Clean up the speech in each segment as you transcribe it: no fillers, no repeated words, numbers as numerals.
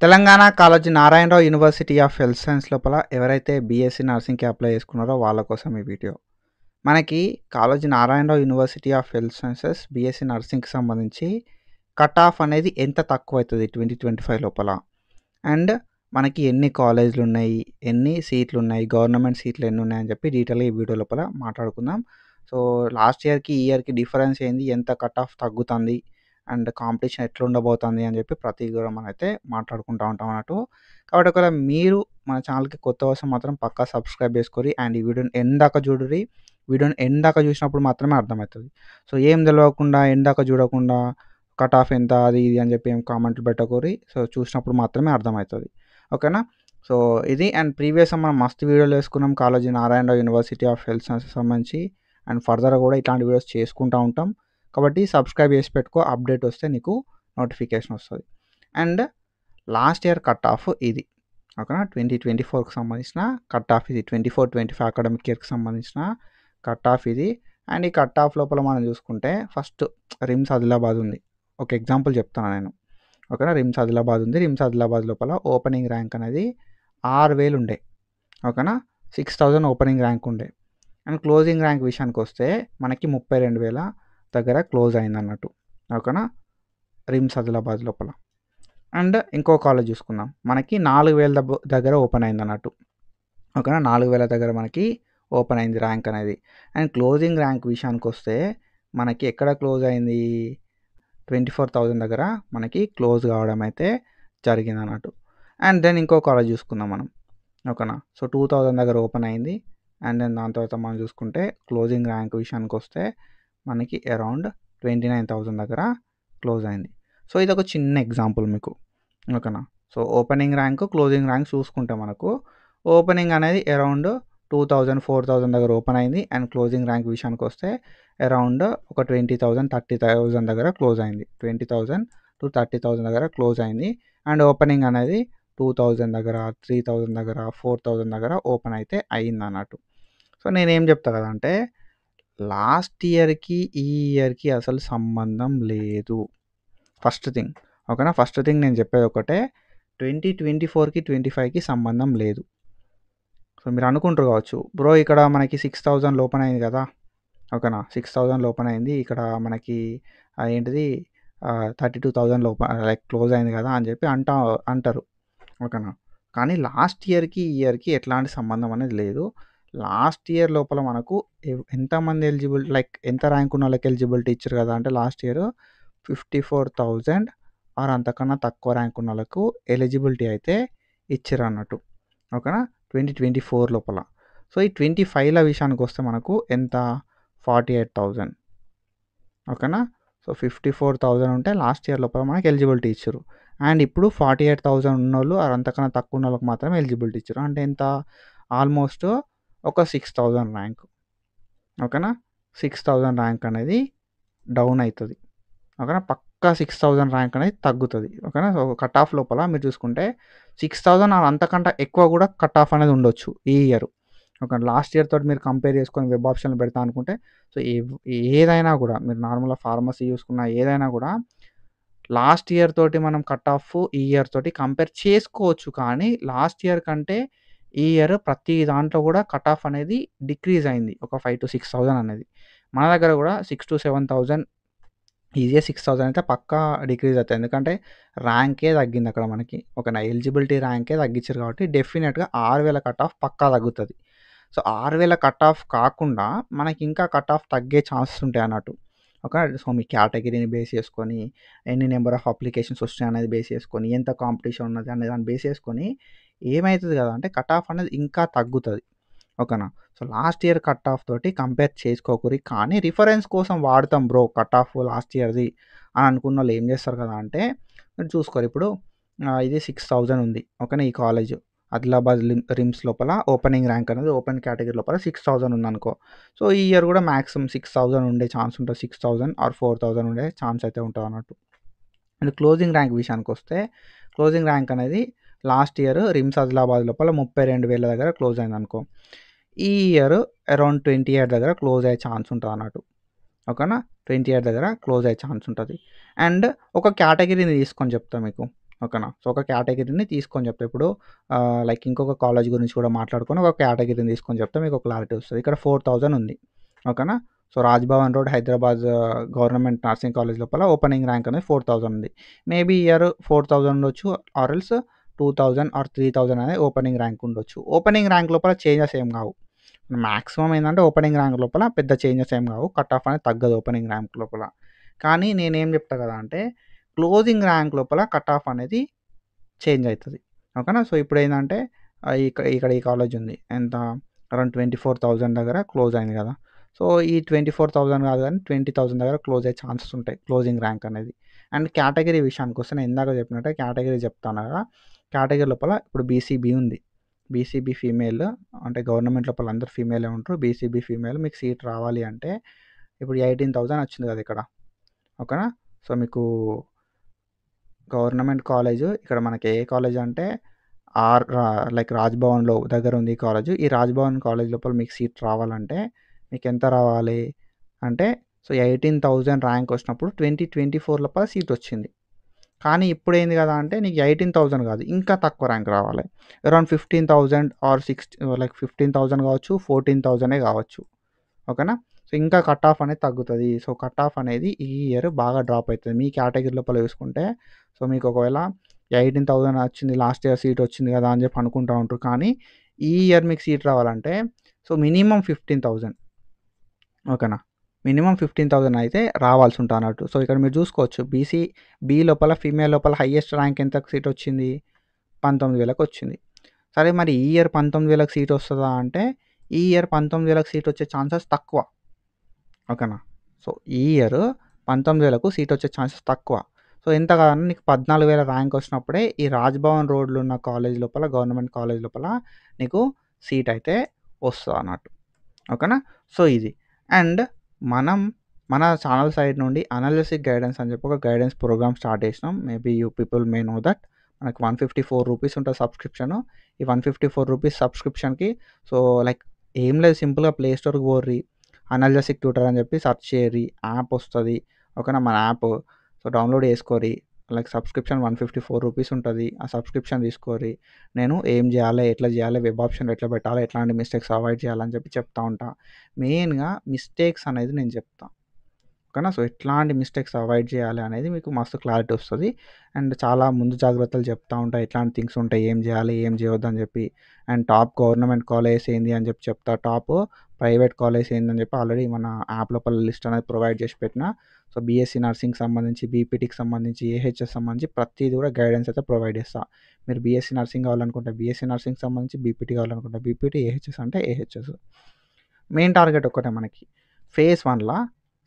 Telangana Kaloji Narayana Rao university of health science లోపల ఎవరైతే BSc నర్సింగ్‌కి apply చేసుకున్నారో వాళ్ళ కోసం ఈ వీడియో. మనకి Kaloji Narayana Rao university of health sciences BSc నర్సింగ్‌కి సంబంధించి కట్ ఆఫ్ అనేది ఎంత తక్కువైతది 2025 లోపల? అండ్ మనకి ఎన్ని కాలేజీలున్నాయి? ఎన్ని సీట్లున్నాయి? గవర్నమెంట్ సీట్లు ఎన్నున్నాయని చెప్పి డీటెయిల్‌గా ఈ వీడియో లోపల మాట్లాడుకుందాం. సో, లాస్ట్ ఇయర్‌కి, ఈ ఇయర్‌కి డిఫరెన్స్ ఏంది? ఎంత కట్ ఆఫ్ తగ్గుతుంది? అండ్ కాంపిటీషన్ ఎట్లుండబోతుంది అని చెప్పి ప్రతిది కూడా మనమైతే మాట్లాడుకుంటా ఉంటాం అన్నట్టు. కాబట్టి ఒకవేళ మీరు మన ఛానల్‌కి కొత్త వస్తే మాత్రం పక్కా సబ్స్క్రైబ్ చేసుకోర్రి. అండ్ ఈ వీడియోని ఎండ్ దాకా చూడుర్రి. వీడియోని ఎండ్ దాకా చూసినప్పుడు మాత్రమే అర్థమవుతది. సో, ఏం తెలవకుండా ఎండ్ దాకా చూడకుండా కట్ ఆఫ్ ఎంత అది ఇది అని చెప్పి ఏం కామెంట్లు పెట్టకుర్రి. సో, చూసినప్పుడు మాత్రమే అర్థమవుతది. ఓకేనా? సో, ఇది అండ్ ప్రీవియస్‌గా మనం మస్తు వీడియోలు చేసుకున్నాం Kaloji Narayana Rao university of health sciences సంబంధించి. అండ్ ఫర్దర్‌గా కూడా ఇట్లాంటి వీడియోస్ చేసుకుంటా ఉంటాం. కాబట్టి సబ్స్క్రైబ్ చేసి పెట్టుకో. అప్డేట్ వస్తే నీకు నోటిఫికేషన్ వస్తది. And last year cut off ఇది. ఓకేనా? 2024కి సంబంధించిన కట్ ఆఫ్ ఇది. 24, 25 అకాడమిక్ ఇయర్‌కి సంబంధించిన కట్ ఆఫ్ ఇది. అండ్ ఈ కట్ ఆఫ్ లోపల మనం చూసుకుంటే ఫస్ట్ రిమ్స్ ఆదిలాబాద్ ఉంది. ఒక ఎగ్జాంపుల్ చెప్తాను నేను. ఓకేనా? రిమ్స్ ఆదిలాబాద్ ఉంది. రిమ్స్ ఆదిలాబాద్ లోపల ఓపెనింగ్ ర్యాంక్ అనేది 6000 ఉండే. ఓకేనా? 6000 ఓపెనింగ్ ర్యాంక్ ఉండే. అండ్ క్లోజింగ్ ర్యాంక్ విషయానికొస్తే మనకి 32,000 దగ్గర క్లోజ్ అయిందన్నట్టు. ఓకేనా? రిమ్స్ ఆదిలాబాద్ లోపల. అండ్ ఇంకో కాలేజ్ చూసుకుందాం. మనకి 4000 దగ్గర ఓపెన్ అయిందన్నట్టు. ఓకేనా? 4000 దగ్గర మనకి ఓపెన్ అయింది ర్యాంక్ అనేది. అండ్ క్లోజింగ్ ర్యాంక్ విషయానికొస్తే మనకి ఎక్కడ క్లోజ్ అయింది? 24,000 దగ్గర మనకి క్లోజ్ కావడం అయితే జరిగిందన్నట్టు. అండ్ దెన్ ఇంకో కాలేజ్ చూసుకుందాం మనం. ఓకేనా? సో, 2000 దగ్గర ఓపెన్ అయింది. అండ్ దెన్ దాని తర్వాత మనం చూసుకుంటే క్లోజింగ్ ర్యాంక్ విషయానికొస్తే మనకి అరౌండ్ 29,000 దగ్గర క్లోజ్ అయింది. సో, ఇదొక చిన్న ఎగ్జాంపుల్ మీకు. ఓకేనా? So, opening rank, closing rank చూసుకుంటే మనకు ఓపెనింగ్ అనేది అరౌండ్ 2000, 4000 దగ్గర ఓపెన్ అయింది. అండ్ క్లోజింగ్ ర్యాంక్ విషయానికొస్తే అరౌండ్ ఒక 20,000, 30,000 దగ్గర క్లోజ్ అయింది. 20,000-30,000 దగ్గర క్లోజ్ అయింది. అండ్ ఓపెనింగ్ అనేది 2000 దగ్గర, 3000 దగ్గర, 4000 దగ్గర ఓపెన్ అయితే అయిందన్నట్టు. సో, నేనేం చెప్తా కదంటే లాస్ట్ ఇయర్‌కి, ఈ ఇయర్‌కి అసలు సంబంధం లేదు. First thing. ఓకేనా? ఫస్ట్ థింగ్ నేను చెప్పేది ఒకటే. 2024కి, 25కి సంబంధం లేదు. సో, మీరు అనుకుంటారు కావచ్చు. బ్రో ఇక్కడ మనకి 6000 ఓపెన్ అయింది కదా! ఓకేనా? 6000 ఓపెన్ అయింది. ఇక్కడ మనకి ఏంటిది 32,000 లైక్ క్లోజ్ అయింది కదా! అని చెప్పి అంటారు. ఓకేనా? కానీ లాస్ట్ ఇయర్‌కి, ఈ ఇయర్‌కి ఎట్లాంటి సంబంధం అనేది లేదు. లాస్ట్ ఇయర్ లోపల మనకు ఎంతమంది ఎలిజిబుల్ లైక్ ఎంత ర్యాంక్ ఉన్న వాళ్ళకి ఎలిజిబిలిటీ ఇచ్చారు కదా! అంటే లాస్ట్ ఇయర్ 54,000 ఆర్ అంతకన్నా తక్కువ ర్యాంక్ ఉన్న వాళ్ళకు ఎలిజిబిలిటీ అయితే ఇచ్చిరన్నట్టు. ఓకేనా? 2024 లోపల. సో, ఈ 25ల విషయానికొస్తే మనకు ఎంత 48,000. ఓకేనా? సో, 54,000 ఉంటే లాస్ట్ ఇయర్ లోపల మనకు ఎలిజిబిలిటీ ఇచ్చిర్రు. అండ్ ఇప్పుడు 48,000 ఉన్నోళ్ళు ఆర్ అంతకన్నా తక్కువ ఉన్నోళ్ళకి మాత్రమే ఎలిజిబిలిటీ ఇచ్చిర్రు. అంటే ఎంత? ఆల్మోస్ట్ ఒక 6,000 ర్యాంక్. ఓకేనా? 6,000 ర్యాంక్ అనేది డౌన్ అయితది. ఓకేనా? పక్కా 6,000 ర్యాంక్ అనేది తగ్గుతది. ఓకేనా? సో, కట్ ఆఫ్ లోపల మీరు చూసుకుంటే 6,000 ఆర్ అంతకంటే ఎక్కువ కూడా కట్ ఆఫ్ అనేది ఉండొచ్చు ఈ ఇయర్. ఓకే. లాస్ట్ ఇయర్ తోటి మీరు కంపేర్ చేసుకొని వెబ్ ఆప్షన్‌లు పెడతా అనుకుంటే సో, ఏదైనా కూడా మీరు నార్మల్‌గా ఫార్మసీ చూసుకున్న ఏదైనా కూడా లాస్ట్ ఇయర్ తోటి మనం కట్ ఆఫ్ ఈ ఇయర్ తోటి కంపేర్ చేసుకోవచ్చు. కానీ లాస్ట్ ఇయర్ కంటే ఈ ఇయర్ ప్రతి దాంట్లో కూడా కట్ ఆఫ్ అనేది డిక్రీజ్ అయింది. ఒక 5,000-6,000 అనేది. మన దగ్గర కూడా 6,000-7,000 ఈజీగా 6,000 అయితే పక్కా డిక్రీజ్ అవుతాయి. ఎందుకంటే ర్యాంకే తగ్గింది అక్కడ మనకి. ఓకేనా? ఎలిజిబిలిటీ ర్యాంకే తగ్గించారు కాబట్టి డెఫినిట్‌గా 6,000 కట్ ఆఫ్ పక్కా తగ్గుతది. సో, 6,000 కట్ ఆఫ్ కాకుండా మనకి ఇంకా కట్ ఆఫ్ తగ్గే ఛాన్సెస్ ఉంటాయి అన్నట్టు. ఓకే. సో, మీ కేటగిరీని బేస్ చేసుకొని, ఎన్ని నంబర్ ఆఫ్ అప్లికేషన్స్ వస్తున్నాయి అనేది బేస్ చేసుకొని, ఎంత కాంపిటీషన్ ఉన్నది అనే దాన్ని బేస్ చేసుకొని ఏమైతది కదా అంటే కట్ ఆఫ్ అనేది ఇంకా తగ్గుతది. ఓకేనా? So, last year cut off తోటి కంపేర్ చేసుకోకుర్రి. కానీ రిఫరెన్స్ కోసం వాడతాం బ్రో కట్ ఆఫ్ లాస్ట్ ఇయర్‌ది అని అనుకున్నోళ్ళు ఏం చేస్తారు కదా అంటే మీరు చూసుకోరు ఇప్పుడు ఇది 6,000 ఉంది. ఓకేనా? ఈ కాలేజ్ ఆదిలాబాద్ రిమ్స్ లోపల ఓపెనింగ్ ర్యాంక్ అనేది ఓపెన్ కేటగిరీ లోపల 6,000 ఉందనుకో. సో, ఈ ఇయర్ కూడా మాక్సిమం 6,000 ఉండే ఛాన్స్ ఉంటుంది. 6,000 ఆర్ 4,000 ఉండే ఛాన్స్ అయితే ఉంటదన్నట్టు. అండ్ క్లోజింగ్ ర్యాంక్ విషయానికొస్తే క్లోజింగ్ ర్యాంక్ అనేది లాస్ట్ ఇయర్ రిమ్స్ ఆదిలాబాద్ లోపల 32,000 దగ్గర క్లోజ్ అయిందనుకో. ఈ ఇయర్ అరౌండ్ 28 దగ్గర క్లోజ్ అయ్యే ఛాన్స్ ఉంటదన్నట్టు. ఓకేనా? 28 దగ్గర క్లోజ్ అయ్యే ఛాన్స్ ఉంటది. అండ్ ఒక కేటగిరీని తీసుకొని చెప్తా మీకు. ఓకేనా. సో, ఒక కేటగిరీని తీసుకొని చెప్తా. ఇప్పుడు లైక్ ఇంకొక కాలేజ్ గురించి కూడా మాట్లాడుకొని ఒక కేటగిరీని తీసుకొని చెప్తే మీకు క్లారిటీ వస్తది. ఇక్కడ 4000 ఉంది. ఓకేనా. So, Raj Bhavan road Hyderabad government nursing college లోపల ఓపెనింగ్ ర్యాంక్ అనేది 4000 ఉంది. మేబీ ఇయర్ 4000 ఉండొచ్చు ఆర్ ఎల్స్ 2000 ఆర్ 3000 అనేది ఓపెనింగ్ ర్యాంక్ ఉండొచ్చు. ఓపెనింగ్ ర్యాంక్ లోపల చేంజెస్ ఏం కావు. మాక్సిమం ఏందంటే ఓపెనింగ్ ర్యాంక్ లోపల పెద్ద చేంజెస్ ఏం కావు. కట్ ఆఫ్ అనేది తగ్గదు ఓపెనింగ్ ర్యాంక్ లోపల. కానీ నేనేం చెప్తా కదా అంటే క్లోజింగ్ ర్యాంక్ లోపల కట్ ఆఫ్ అనేది చేంజ్ అయితది. ఓకేనా. సో, ఇప్పుడేందంటే ఇక్కడ ఈ కాలేజ్ ఉంది. ఎంత అరౌండ్ 24,000 దగ్గర క్లోజ్ అయింది కదా! సో, ఈ 24,000 కాదు గానీ 20,000 దగ్గర క్లోజ్ అయ్యే ఛాన్సెస్ ఉంటాయి. క్లోజింగ్ ర్యాంక్ అనేది. అండ్ కేటగిరీ విషయానికొస్తే నేను ఇందాక చెప్పినట్టే కేటగిరీ చెప్తాను కదా! కేటగిరీ లోపల ఇప్పుడు బీసీబీ ఉంది. బీసీబీ ఫీమేల్ అంటే గవర్నమెంట్ లోపల అందరూ ఫీమేలే ఉంటారు. బీసీబీ ఫీమేల్ మీకు సీట్ రావాలి అంటే ఇప్పుడు 18,000 వచ్చింది కదా ఇక్కడ. ఓకేనా. సో, మీకు గవర్నమెంట్ కాలేజు ఇక్కడ మనకి ఏ కాలేజ్ అంటే లైక్ రాజ్‌భవన్‌లో దగ్గర ఉంది ఈ కాలేజు. ఈ రాజ్‌భవన్ కాలేజ్ లోపల మీకు సీట్ రావాలంటే మీకెంత రావాలి అంటే సో, 18,000 ర్యాంక్ వచ్చినప్పుడు 2024 లోపల సీట్ వచ్చింది. కానీ ఇప్పుడేంది కదా అంటే నీకు 18,000 కాదు ఇంకా తక్కువ ర్యాంక్ రావాలి. అరౌండ్ 15,000 ఆర్ లైక్ 15,000 కావచ్చు, 14,000 కావచ్చు. ఓకేనా. సో, ఇంకా కట్ ఆఫ్ అనేది తగ్గుతది. సో, కట్ ఆఫ్ అనేది ఈ ఇయర్ బాగా డ్రాప్ అయితది. మీ కేటగిరీ లోపల చూసుకుంటే సో, మీకు ఒకవేళ 18,000 వచ్చింది లాస్ట్ ఇయర్ సీట్ వచ్చింది కదా అని చెప్పి అనుకుంటా ఉంటారు. కానీ ఈ ఇయర్ మీకు సీట్ రావాలంటే సో, మినిమమ్ 15,000 ఓకేనా. మినిమమ్ 15,000 అయితే రావాల్సి ఉంటదన్నట్టు. సో, ఇక్కడ మీరు చూసుకోవచ్చు బీ లోపల ఫీమేల్ లోపల హైయెస్ట్ ర్యాంక్ ఎంతకు సీట్ వచ్చింది? 19,000కి వచ్చింది. సరే మరి ఈ ఇయర్ 19,000కి సీట్ వస్తదా అంటే ఈ ఇయర్ 19,000కి సీట్ వచ్చే ఛాన్సెస్ తక్కువ. ఓకేనా. సో, ఈ ఇయర్ 19,000కు సీట్ వచ్చే ఛాన్సెస్ తక్కువ. సో, ఎంత కాదన్నా నీకు 14,000 ర్యాంక్ వచ్చినప్పుడే ఈ రాజ్‌భవన్ రోడ్‌లో ఉన్న కాలేజ్ లోపల గవర్నమెంట్ కాలేజ్ లోపల నీకు సీట్ అయితే వస్తదన్నట్టు. ఓకేనా. సో, ఇది. అండ్ మన ఛానల్ సైడ్ నుండి అనాలిసిస్ గైడెన్స్ అని చెప్పి ఒక గైడెన్స్ ప్రోగ్రామ్ స్టార్ట్ చేసినాం. Maybe you people may know that. మనకు ₹154 ఉంటది సబ్స్క్రిప్షను. ఈ ₹154 సబ్స్క్రిప్షన్‌కి సో, లైక్ ఏం లేదు సింపుల్‌గా ప్లే స్టోర్‌కి పోర్రి. అనాలిసిస్ ట్యూటర్ అని చెప్పి సెర్చ్ చేయరి. యాప్ వస్తది. ఓకేనా. మన యాప్ సో, డౌన్లోడ్ చేసుకోరి. లైక్ సబ్స్క్రిప్షన్ ₹154 ఉంటది. ఆ సబ్స్క్రిప్షన్ తీసుకోరి. నేను ఏం చేయాలి, ఎట్లా చేయాలి, వెబ్ ఆప్షన్‌లు ఎట్లా పెట్టాలి, ఎట్లాంటి మిస్టేక్స్ అవాయిడ్ చేయాలని చెప్పి చెప్తా ఉంటా. మెయిన్‌గా మిస్టేక్స్ అనేది నేను చెప్తా. ఓకేనా. సో, ఎట్లాంటి మిస్టేక్స్ అవాయిడ్ చేయాలి అనేది మీకు మస్తు క్లారిటీ వస్తది. అండ్ చాలా ముందు జాగ్రత్తలు చెప్తా ఉంటా. ఎట్లాంటి థింగ్స్ ఉంటాయి, ఏం చేయాలి, ఏం చేయొద్దని చెప్పి. అండ్ టాప్ గవర్నమెంట్ కాలేజెస్ ఏంది అని చెప్పి చెప్తా. టాప్ ప్రైవేట్ కాలేజెస్ ఏందని చెప్పి ఆల్రెడీ మన యాప్ లోపల లిస్ట్ అనేది ప్రొవైడ్ చేసి పెట్టిన. సో, బీఎస్సీ నర్సింగ్‌కి సంబంధించి, బీపీటీకి సంబంధించి, ఏహెచ్ఎస్ సంబంధించి ప్రతీది కూడా గైడెన్స్ అయితే ప్రొవైడ్ చేస్తా. మీరు బీఎస్సీ నర్సింగ్ కావాలనుకుంటే బీఎస్సీ నర్సింగ్‌కి సంబంధించి, బీపీటీ కావాలనుకుంటే బీపీటీ, ఏహెచ్ఎస్ అంటే ఏహెచ్ఎస్. మెయిన్ టార్గెట్ ఒక్కటే మనకి. ఫేజ్ 1ల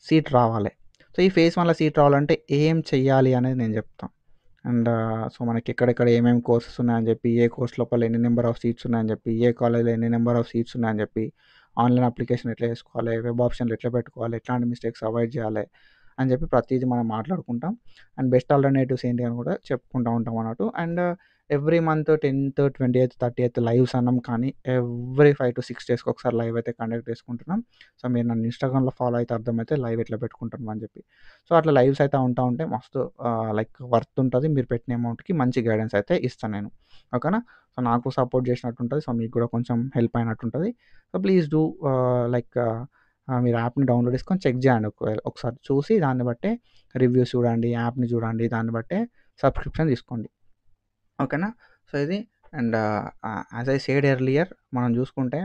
సీట్ రావాలి. సో, ఈ ఫేజ్ 1ల సీట్ రావాలంటే ఏం చెయ్యాలి అనేది నేను చెప్తా. అండ్ సో, మనకి ఎక్కడెక్కడ ఏమేమి కోర్సెస్ ఉన్నాయని చెప్పి, ఏ కోర్స్ లోపల ఎన్ని నెంబర్ ఆఫ్ సీట్స్ ఉన్నాయని చెప్పి, ఏ కాలేజ్‌లో ఎన్ని నెంబర్ ఆఫ్ సీట్స్ ఉన్నాయని చెప్పి, ఆన్‌లైన్ అప్లికేషన్ ఎట్లా చేసుకోవాలి, వెబ్ ఆప్షన్‌లు ఎట్లా పెట్టుకోవాలి, ఎట్లాంటి మిస్టేక్స్ అవాయిడ్ చేయాలి అని చెప్పి ప్రతీది మనం మాట్లాడుకుంటాం. అండ్ బెస్ట్ ఆల్టర్‌నేటివ్స్ ఏంటి అని కూడా చెప్పుకుంటా ఉంటాం అన్నట్టు. అండ్ ఎవ్రీ మంత్ 10థ్, 20థ్, 30థ్ లైవ్స్ అన్నాం కానీ ఎవ్రీ 5-6 డేస్‌కి ఒకసారి లైవ్ అయితే కండక్ట్ చేసుకుంటున్నాం. సో, మీరు నన్ను ఇన్‌స్టాగ్రామ్‌లో ఫాలో అయితే అర్థమైతే లైవ్ ఎట్లా పెట్టుకుంటున్నాం అని చెప్పి. సో, అట్లా లైవ్స్ అయితే ఉంటా ఉంటే మస్తు లైక్ వర్త్ ఉంటది. మీరు పెట్టిన అమౌంట్‌కి మంచి గైడెన్స్ అయితే ఇస్తా నేను. ఓకేనా. సో, నాకు సపోర్ట్ చేసినట్టు ఉంటది. సో, మీకు కూడా కొంచెం హెల్ప్ అయినట్టు ఉంటది. సో, ప్లీజ్ డూ లైక్ మీరు యాప్‌ని డౌన్లోడ్ చేసుకొని చెక్ చేయండి. ఒకసారి చూసి దాన్ని బట్టే రివ్యూస్ చూడండి, యాప్‌ని చూడండి. దాన్ని బట్టే సబ్స్క్రిప్షన్ తీసుకోండి. ఓకేనా. సో, ఇది and as I said earlier మనం చూసుకుంటే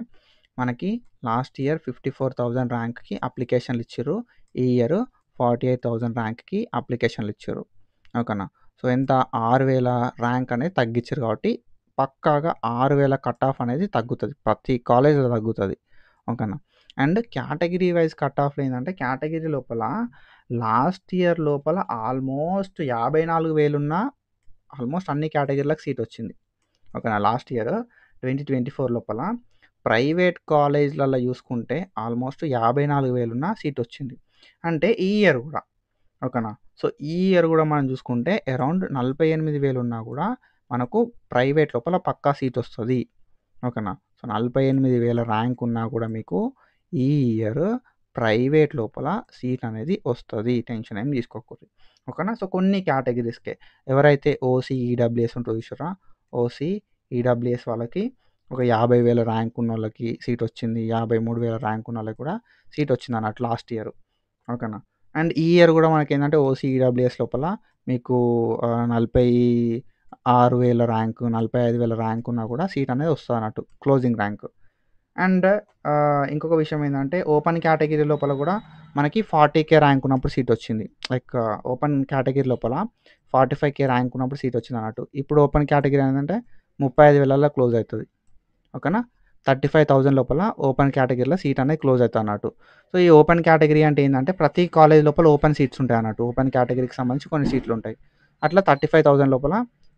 మనకి లాస్ట్ ఇయర్ 54,000 ర్యాంక్‌కి అప్లికేషన్లు ఇచ్చిర్రు. ఈ ఇయర్ 48,000 ర్యాంక్‌కి అప్లికేషన్లు ఇచ్చిర్రు. ఓకేనా. సో, ఎంత 6,000 ర్యాంక్ అనేది తగ్గించిర్రు కాబట్టి పక్కాగా 6,000 కట్ ఆఫ్ అనేది తగ్గుతది. ప్రతి కాలేజ్‌లో తగ్గుతది. ఓకేనా. అండ్ కేటగిరీ వైస్ కట్ ఆఫ్‌లు ఏందంటే కేటగిరీ లోపల లాస్ట్ ఇయర్ లోపల ఆల్మోస్ట్ 54,000 ఉన్న ఆల్మోస్ట్ అన్ని కేటగిరీలకు సీట్ వచ్చింది. ఓకేనా. లాస్ట్ ఇయర్ 2024 లోపల ప్రైవేట్ కాలేజ్‌లలో చూసుకుంటే ఆల్మోస్ట్ 54,000 ఉన్న సీట్ వచ్చింది. అంటే ఈ ఇయర్ కూడా ఓకేనా. సో, ఈ ఇయర్ కూడా మనం చూసుకుంటే అరౌండ్ 48,000 ఉన్నా కూడా మనకు ప్రైవేట్ లోపల పక్కా సీట్ వస్తది. ఓకేనా. సో, 48,000 ర్యాంక్ ఉన్నా కూడా మీకు ఈ ఇయర్ ప్రైవేట్ లోపల సీట్ అనేది వస్తది. టెన్షన్ ఏం తీసుకోకుర్రి. ఓకేనా. సో, కొన్ని కేటగిరీస్‌కే ఎవరైతే ఓసీ, ఈడబ్ల్యూఎస్ ఉంటదో చూసిర్రా? ఓసీ, ఈడబ్ల్యూఎస్ వాళ్ళకి ఒక 50,000 ర్యాంక్ ఉన్నోళ్ళకి సీటొచ్చింది. 53,000 ర్యాంక్ ఉన్నోళ్ళకి కూడా సీటొచ్చిందన్నట్టు లాస్ట్ ఇయర్. ఓకేనా. అండ్ ఈ ఇయర్ గూడా మనకేందంటే ఓసీ, ఈడబ్ల్యూఎస్ లోపల మీకు 46,000 ర్యాంక్, 45,000 ర్యాంక్ ఉన్నా కూడా సీట్ అనేది వస్తదన్నట్టు క్లోజింగ్ ర్యాంక్. అండ్ ఇంకొక విషయం ఏందంటే ఓపెన్ కేటగిరీ లోపల గూడా మనకి 40,000 ర్యాంక్ ఉన్నప్పుడు సీటొచ్చింది. లైక్ ఓపెన్ కేటగిరీ లోపల 45,000 ర్యాంక్ ఉన్నప్పుడు సీటొచ్చిందన్నట్టు. ఇప్పుడు ఓపెన్ కేటగిరీ ఏందంటే 35,000ల క్లోజ్ అయితది. ఓకేనా. 35,000 లోపల ఓపెన్ కేటగిరీలో సీట్ అనేది క్లోజ్ అయితదన్నట్టు. సో, ఈ ఓపెన్ కేటగిరీ అంటే ఏందంటే ప్రతి కాలేజ్ లోపల ఓపెన్ సీట్స్ ఉంటాయన్నట్టు. ఓపెన్ కేటగిరీకి సంబంధించి కొన్ని సీట్లుంటాయి. అట్లా 35,000 లోపల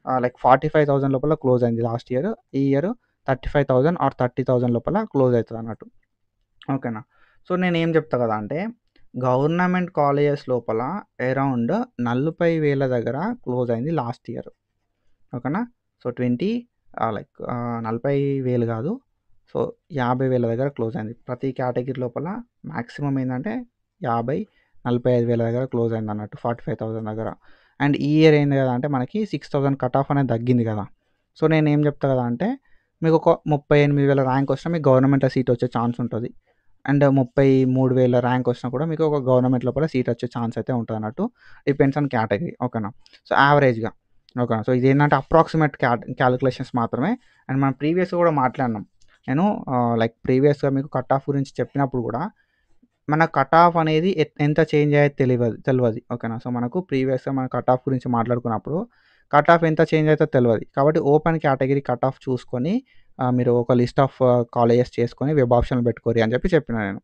లైక్ 45,000 లోపల క్లోజ్ అయింది లాస్ట్ ఇయర్. ఈ ఇయర్ 35,000 ఆర్ 30,000 లోపల క్లోజ్ అయితదన్నట్టు. ఓకేనా. సో, నేనేం చెప్తా కదా అంటే గవర్నమెంట్ కాలేజెస్ లోపల అరౌండ్ 40,000 దగ్గర క్లోజ్ అయింది లాస్ట్ ఇయర్. ఓకేనా. సో, 40,000 కాదు. సో, 50,000 దగ్గర క్లోజ్ అయింది. ప్రతి కేటగిరీ లోపల మాక్సిమం ఏందంటే 50, 45,000 దగ్గర క్లోజ్ అయిందన్నట్టు 45,000 దగ్గర. అండ్ ఈ ఇయర్ ఏంది కదా అంటే మనకి 6,000 కట్ ఆఫ్ అనేది తగ్గింది కదా. సో, నేనేం చెప్తా కదా అంటే మీకు ఒక 38,000 ర్యాంక్ వచ్చినా మీకు గవర్నమెంట్‌లో సీట్ వచ్చే ఛాన్స్ ఉంటది. అండ్ 33,000 ర్యాంక్ వచ్చినా కూడా మీకు ఒక గవర్నమెంట్ లోపల సీట్ వచ్చే ఛాన్స్ అయితే ఉంటదన్నట్టు. Depends on category. ఓకేనా. సో, యావరేజ్‌గా. ఓకేనా. సో, ఇదేంటంటే అప్రాక్సిమేట్ క్యాలిక్యులేషన్స్ మాత్రమే. అండ్ మనం ప్రీవియస్‌గా కూడా మాట్లాడినాం. నేను లైక్ ప్రీవియస్‌గా మీకు కట్ ఆఫ్ గురించి చెప్పినప్పుడు కూడా మన కట్ ఆఫ్ అనేది ఎంత చేంజ్ అయ్యేది తెలవది. ఓకేనా. సో, మనకు ప్రీవియస్‌గా మన కట్ ఆఫ్ గురించి మాట్లాడుకున్నప్పుడు కట్ ఆఫ్ ఎంత చేంజ్ అయితదో తెలవది. కాబట్టి ఓపెన్ కేటగిరీ కట్ ఆఫ్ చూసుకొని మీరు ఒక లిస్ట్ ఆఫ్ కాలేజెస్ చేసుకొని వెబ్ ఆప్షన్‌లు పెట్టుకోరి అని చెప్పిన నేను.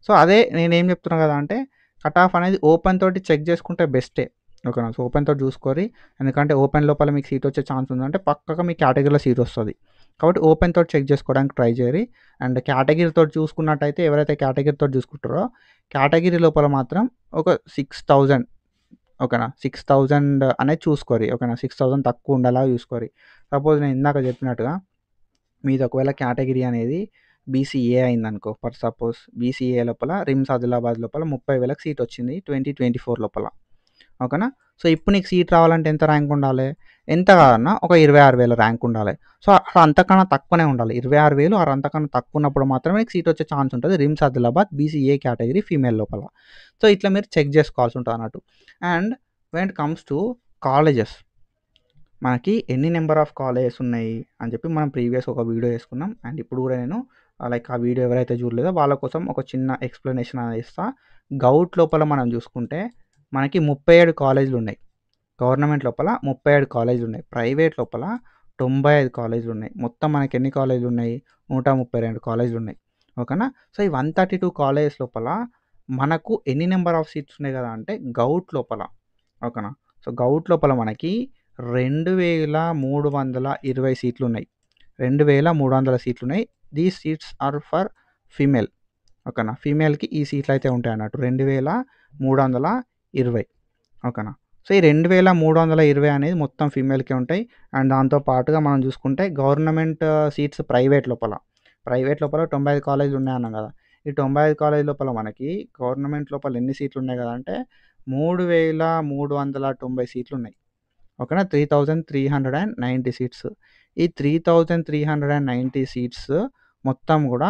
సో, అదే నేనేం చెప్తున్నా కదా అంటే కట్ ఆఫ్ అనేది ఓపెన్ తోటి చెక్ చేసుకుంటే బెస్టే. ఓకేనా. సో, ఓపెన్ తోటి చూసుకోరి. ఎందుకంటే ఓపెన్ లోపల మీకు సీట్ వచ్చే ఛాన్స్ ఉందంటే పక్కాగా మీ కేటగిరీలో సీట్ వస్తది. కాబట్టి ఓపెన్ తోటి చెక్ చేసుకోవడానికి ట్రై చేయరి. అండ్ కేటగిరీతో చూసుకున్నట్టయితే ఎవరైతే కేటగిరీతో చూసుకుంటారో కేటగిరీ లోపల మాత్రం ఒక 6,000 ఓకేనా. 6,000 అనేది చూసుకోరి. ఓకేనా. 6,000 తక్కువ ఉండేలాగా చూసుకోరి. సపోజ్ నేను ఇందాక చెప్పినట్టుగా మీది ఒకవేళ కేటగిరీ అనేది బీసీఏ అయిందనుకో. ఫర్ సపోజ్ బీసీఏ లోపల రిమ్స్ ఆదిలాబాద్ లోపల 30,000కి సీట్ వచ్చింది 2024 లోపల. ఓకేనా. సో, ఇప్పుడు నీకు సీట్ రావాలంటే ఎంత ర్యాంక్ ఉండాలి? ఎంత కాదన్నా ఒక 26,000 ర్యాంక్ ఉండాలి. సో, అంతకన్నా తక్కువనే ఉండాలి. 26,000 ఆర్ అంతకన్నా తక్కువ ఉన్నప్పుడు మాత్రమే నీకు సీట్ వచ్చే ఛాన్స్ ఉంటది. RIMS Adilabad BCA category female లోపల. సో, ఇట్లా మీరు చెక్ చేసుకోవాల్సి ఉంటదన్నట్టు. And when it comes to colleges మనకి ఎన్ని నెంబర్ ఆఫ్ కాలేజెస్ ఉన్నాయి అని చెప్పి మనం ప్రీవియస్ ఒక వీడియో చేసుకున్నాం. అండ్ ఇప్పుడు కూడా నేను లైక్ ఆ వీడియో ఎవరైతే చూడలేదో వాళ్ళ కోసం ఒక చిన్న ఎక్స్‌ప్లనేషన్ అనేది ఇస్తా. గౌట్ లోపల మనం చూసుకుంటే మనకి 37 కాలేజీలు ఉన్నాయి. గవర్నమెంట్ లోపల 37 కాలేజీలు ఉన్నాయి. ప్రైవేట్ లోపల 95 కాలేజీలు ఉన్నాయి. మొత్తం మనకి ఎన్ని కాలేజీలు ఉన్నాయి? 132 కాలేజీలు ఉన్నాయి. ఓకేనా. సో, ఈ 132 కాలేజెస్ లోపల మనకు ఎన్ని నెంబర్ ఆఫ్ సీట్స్ ఉన్నాయి కదా అంటే గౌట్ లోపల. ఓకేనా. సో, గౌట్ లోపల మనకి 2,320 సీట్లున్నాయి. 2,300 సీట్లున్నాయి. These seats are for female. ఓకేనా. ఫీమేల్‌కి ఈ సీట్లయితే ఉంటాయన్నట్టు. 2,320 ఓకేనా. సో, ఈ 2,320 అనేది మొత్తం ఫీమేల్‌కే ఉంటాయి. అండ్ దాంతో పాటుగా మనం చూసుకుంటే గవర్నమెంట్ సీట్స్ ప్రైవేట్ లోపల. ప్రైవేట్ లోపల 95 కాలేజీలు ఉన్నాయన్నాం కదా. ఈ 95 కాలేజీ లోపల మనకి గవర్నమెంట్ లోపల ఎన్ని సీట్లున్నాయి కదా అంటే 3,390 సీట్లున్నాయి. ఓకేనా. 3,390 సీట్స్. ఈ 3,390 సీట్స్ మొత్తం గూడా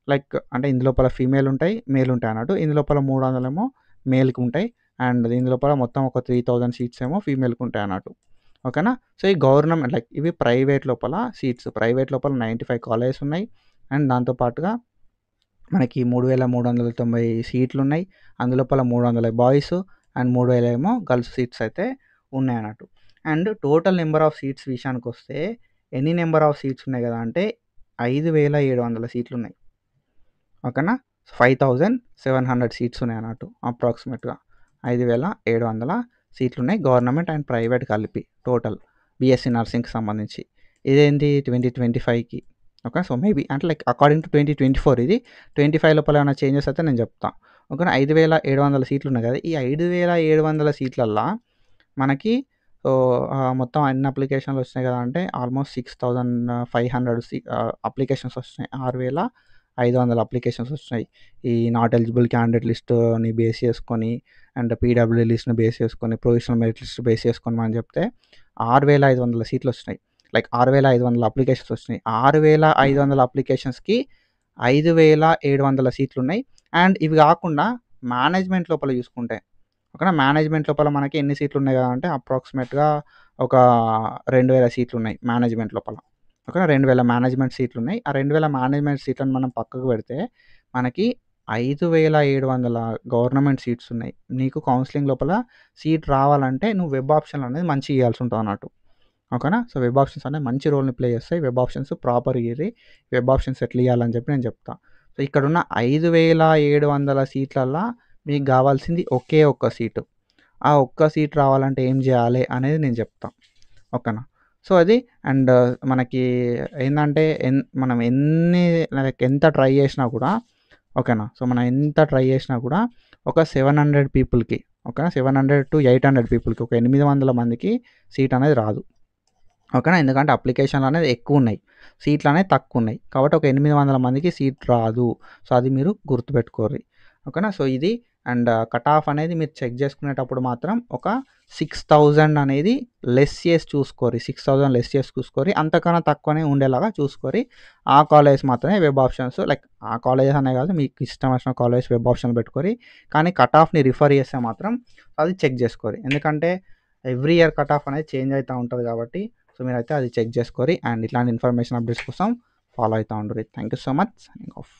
లైక్ అంటే ఇందులోపల ఫీమేల్ ఉంటాయి, మేల్ ఉంటాయి అన్నట్టు. ఇందులోపల 300 ఏమో మేల్‌కి ఉంటాయి. అండ్ ఇందులోపల మొత్తం ఒక 3,000 సీట్స్ ఏమో ఫీమేల్‌కి ఉంటాయి అన్నట్టు. ఓకేనా. సో, ఈ గవర్నమెంట్ లైక్ ఇవి ప్రైవేట్ లోపల సీట్స్. ప్రైవేట్ లోపల 95 కాలేజెస్ ఉన్నాయి. అండ్ దాంతో పాటుగా మనకి 3,390 సీట్లున్నాయి. అందులోపల 300 బాయ్స్ అండ్ 3,000 ఏమో గర్ల్స్ సీట్స్ అయితే ఉన్నాయన్నట్టు. And total number of seats విషయానికొస్తే ఎన్ని నెంబర్ ఆఫ్ సీట్స్ ఉన్నాయి కదా అంటే 5,700 సీట్లున్నాయి. ఓకేనా. 5,700 సీట్స్ ఉన్నాయన్నట్టు అప్రాక్సిమేట్‌గా. 5,700 సీట్లున్నాయి గవర్నమెంట్ అండ్ ప్రైవేట్ కలిపి టోటల్ బీఎస్సీ నర్సింగ్‌కి సంబంధించి. ఇదేంటి 2025కి. ఓకే. సో, మేబీ అంటే లైక్ అకార్డింగ్ టు 2024 ఇది. 25 లోపల ఏమైనా చేంజెస్ అయితే నేను చెప్తా. ఓకేనా. 5,700 సీట్లున్నాయి కదా. ఈ 5,700 సీట్లల్లా మనకి మొత్తం ఎన్ని అప్లికేషన్‌లు వచ్చినాయి కదా అంటే ఆల్మోస్ట్ 6,500 అప్లికేషన్స్ వచ్చినాయి. 500 అప్లికేషన్స్ వచ్చినాయి. ఈ నాట్ ఎలిజిబుల్ క్యాండిడేట్ లిస్ట్‌ని బేస్ చేసుకొని అండ్ పీడబ్ల్యూడీ లిస్ట్‌ని బేస్ చేసుకొని, ప్రొవిజనల్ మెరిట్ లిస్ట్ బేస్ చేసుకొని మనం చెప్తే 6,500 సీట్లొచ్చినాయి. లైక్ 6,500 అప్లికేషన్స్ వచ్చినాయి. 6,500 అప్లికేషన్స్‌కి 5,700 సీట్లున్నాయి. అండ్ ఇవి కాకుండా మేనేజ్మెంట్ లోపల చూసుకుంటే ఓకేనా, మేనేజ్మెంట్ లోపల మనకి ఎన్ని సీట్లు ఉన్నాయి అంటే అప్రాక్సిమేట్‌గా ఒక 2,000 సీట్లు ఉన్నాయి మేనేజ్మెంట్ లోపల. ఓకేనా, 2,000 మేనేజ్మెంట్ సీట్లు ఉన్నాయి. ఆ 2,000 మేనేజ్మెంట్ సీట్లను మనం పక్కకు పెడితే మనకి 5,700 గవర్నమెంట్ సీట్స్ ఉన్నాయి. నీకు కౌన్సిలింగ్ లోపల సీట్ రావాలంటే నువ్వు వెబ్ ఆప్షన్లు అనేది మంచిగా ఇవ్వాల్సి ఉంటుంది అన్నట్టు. ఓకేనా, సో వెబ్ ఆప్షన్స్ అనేవి మంచి రోల్ని ప్లే చేస్తాయి. వెబ్ ఆప్షన్స్ ప్రాపర్ ఇయ్యి, వెబ్ ఆప్షన్స్ ఎట్లా ఇవ్వాలని చెప్పి నేను చెప్తా. సో ఇక్కడున్న 5,700 సీట్లల్లో మీకు కావాల్సింది ఒకే ఒక్క సీటు. ఆ ఒక్క సీట్ రావాలంటే ఏం చేయాలి అనేది నేను చెప్తా. ఓకేనా, సో అది అండ్ మనకి ఏంటంటే మనం ఎంత ట్రై చేసినా కూడా ఓకేనా, సో మనం ఎంత ట్రై చేసినా కూడా ఒక 700 పీపుల్కి ఓకేనా, 700-800 పీపుల్కి, ఒక 800 మందికి సీట్ అనేది రాదు. ఓకేనా, ఎందుకంటే అప్లికేషన్లు అనేది ఎక్కువ ఉన్నాయి, సీట్లు అనేవి తక్కువ ఉన్నాయి. కాబట్టి ఒక 800 మందికి సీట్ రాదు. సో అది మీరు గుర్తుపెట్టుకోర్రి. ఓకేనా, సో ఇది అండ్ కట్ ఆఫ్ అనేది మీరు చెక్ చేసుకునేటప్పుడు మాత్రం ఒక 6,000 అనేది లెస్ చేసి చూసుకోరి. 6,000 లెస్ చేసి చూసుకోరి. అంతకన్నా తక్కువనే ఉండేలాగా చూసుకోరి. ఆ కాలేజ్ మాత్రమే వెబ్ ఆప్షన్స్, లైక్ ఆ కాలేజెస్ అనే కాదు, మీకు ఇష్టం వచ్చిన కాలేజ్ వెబ్ ఆప్షన్ పెట్టుకోరి. కానీ కట్ ఆఫ్ని రిఫర్ చేస్తే మాత్రం అది చెక్ చేసుకోరి. ఎందుకంటే ఎవ్రీ ఇయర్ కట్ ఆఫ్ అనేది చేంజ్ అవుతూ ఉంటుంది కాబట్టి సో మీరైతే అది చెక్ చేసుకోరి. అండ్ ఇట్లాంటి ఇన్ఫర్మేషన్ అప్డేట్స్ కోసం ఫాలో అవుతూ ఉండరు. Thank you so much. Signing off.